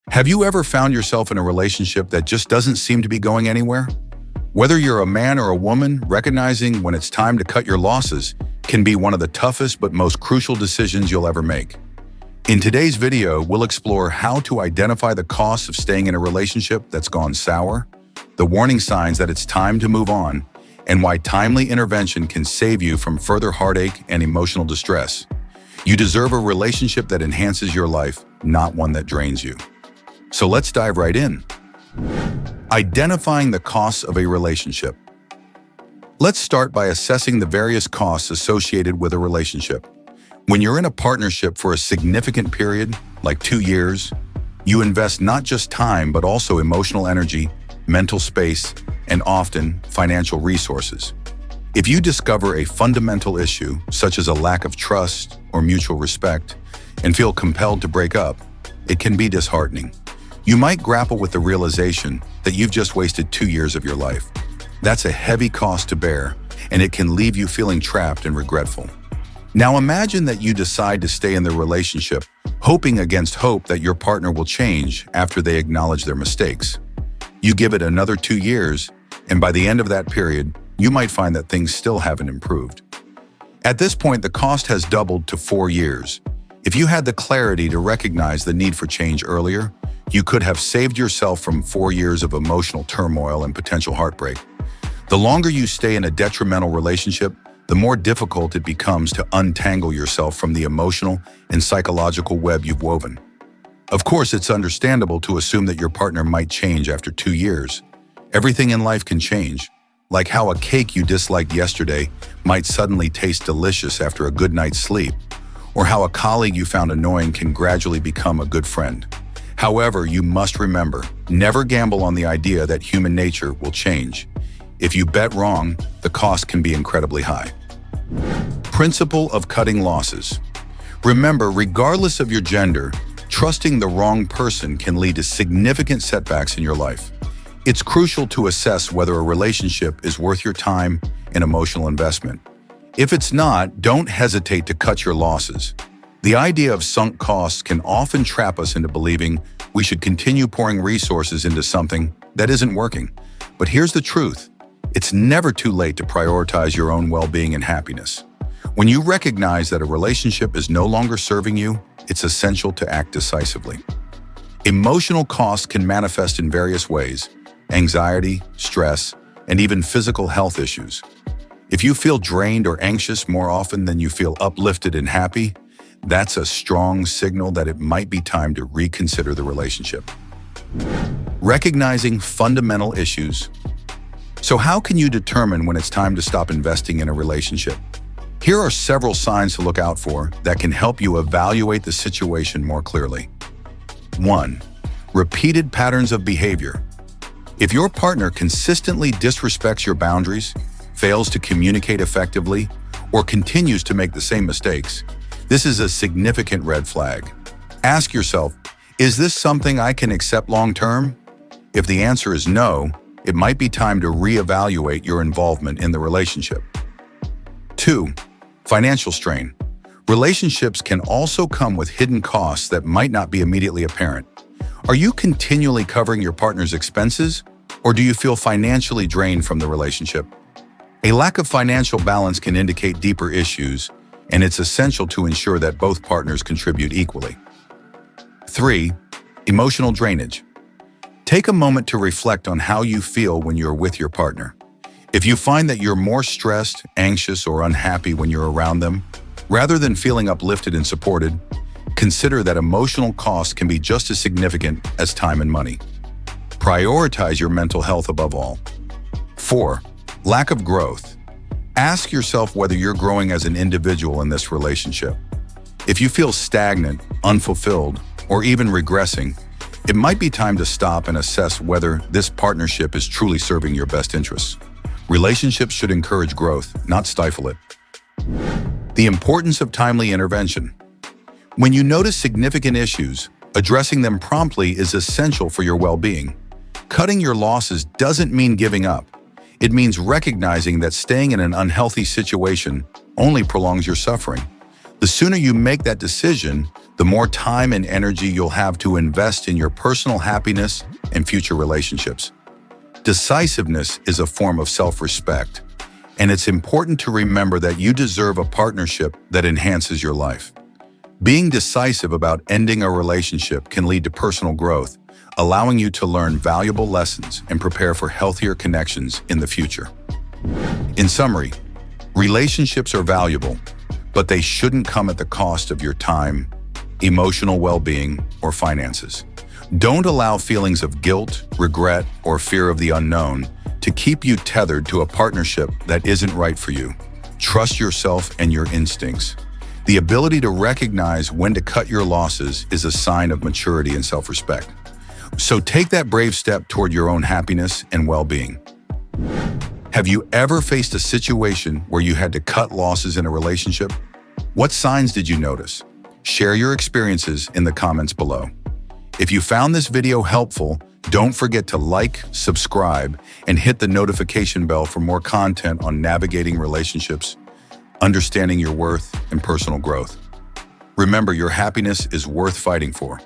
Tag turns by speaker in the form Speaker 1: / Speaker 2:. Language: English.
Speaker 1: Have you ever found yourself in a relationship that just doesn't seem to be going anywhere? Whether you're a man or a woman, recognizing when it's time to cut your losses can be one of the toughest but most crucial decisions you'll ever make. In today's video, we'll explore how to identify the costs of staying in a relationship that's gone sour, the warning signs that it's time to move on, and why timely intervention can save you from further heartache and emotional distress. You deserve a relationship that enhances your life, not one that drains you. So let's dive right in. Identifying the costs of a relationship. Let's start by assessing the various costs associated with a relationship. When you're in a partnership for a significant period, like 2 years, you invest not just time but also emotional energy, mental space, and often financial resources. If you discover a fundamental issue, such as a lack of trust or mutual respect, and feel compelled to break up, it can be disheartening. You might grapple with the realization that you've just wasted 2 years of your life. That's a heavy cost to bear, and it can leave you feeling trapped and regretful. Now imagine that you decide to stay in the relationship, hoping against hope that your partner will change after they acknowledge their mistakes. You give it another 2 years, and by the end of that period, you might find that things still haven't improved. At this point, the cost has doubled to 4 years. If you had the clarity to recognize the need for change earlier, you could have saved yourself from 4 years of emotional turmoil and potential heartbreak. The longer you stay in a detrimental relationship, the more difficult it becomes to untangle yourself from the emotional and psychological web you've woven. Of course, it's understandable to assume that your partner might change after 2 years. Everything in life can change, like how a cake you disliked yesterday might suddenly taste delicious after a good night's sleep, or how a colleague you found annoying can gradually become a good friend. However, you must remember, never gamble on the idea that human nature will change. If you bet wrong, the cost can be incredibly high. Principle of cutting losses. Remember, regardless of your gender, trusting the wrong person can lead to significant setbacks in your life. It's crucial to assess whether a relationship is worth your time and emotional investment. If it's not, don't hesitate to cut your losses. The idea of sunk costs can often trap us into believing we should continue pouring resources into something that isn't working. But here's the truth. It's never too late to prioritize your own well-being and happiness. When you recognize that a relationship is no longer serving you, it's essential to act decisively. Emotional costs can manifest in various ways: anxiety, stress, and even physical health issues. If you feel drained or anxious more often than you feel uplifted and happy, that's a strong signal that it might be time to reconsider the relationship. Recognizing fundamental issues. So how can you determine when it's time to stop investing in a relationship? Here are several signs to look out for that can help you evaluate the situation more clearly. 1. Repeated patterns of behavior. If your partner consistently disrespects your boundaries, fails to communicate effectively, or continues to make the same mistakes, this is a significant red flag. Ask yourself, is this something I can accept long-term? If the answer is no, it might be time to reevaluate your involvement in the relationship. 2. Financial strain. Relationships can also come with hidden costs that might not be immediately apparent. Are you continually covering your partner's expenses, or do you feel financially drained from the relationship? A lack of financial balance can indicate deeper issues, and it's essential to ensure that both partners contribute equally. 3. Emotional drainage. Take a moment to reflect on how you feel when you're with your partner. If you find that you're more stressed, anxious, or unhappy when you're around them, rather than feeling uplifted and supported, consider that emotional costs can be just as significant as time and money. Prioritize your mental health above all. 4. Lack of growth. Ask yourself whether you're growing as an individual in this relationship. If you feel stagnant, unfulfilled, or even regressing, it might be time to stop and assess whether this partnership is truly serving your best interests. Relationships should encourage growth, not stifle it. The importance of timely intervention. When you notice significant issues, addressing them promptly is essential for your well-being. Cutting your losses doesn't mean giving up. It means recognizing that staying in an unhealthy situation only prolongs your suffering. The sooner you make that decision, the more time and energy you'll have to invest in your personal happiness and future relationships. Decisiveness is a form of self-respect, and it's important to remember that you deserve a partnership that enhances your life. Being decisive about ending a relationship can lead to personal growth, allowing you to learn valuable lessons and prepare for healthier connections in the future. In summary, relationships are valuable, but they shouldn't come at the cost of your time, emotional well-being, or finances. Don't allow feelings of guilt, regret, or fear of the unknown to keep you tethered to a partnership that isn't right for you. Trust yourself and your instincts. The ability to recognize when to cut your losses is a sign of maturity and self-respect. So take that brave step toward your own happiness and well-being. Have you ever faced a situation where you had to cut losses in a relationship? What signs did you notice? Share your experiences in the comments below. If you found this video helpful, don't forget to like, subscribe, and hit the notification bell for more content on navigating relationships, understanding your worth, and personal growth. Remember, your happiness is worth fighting for.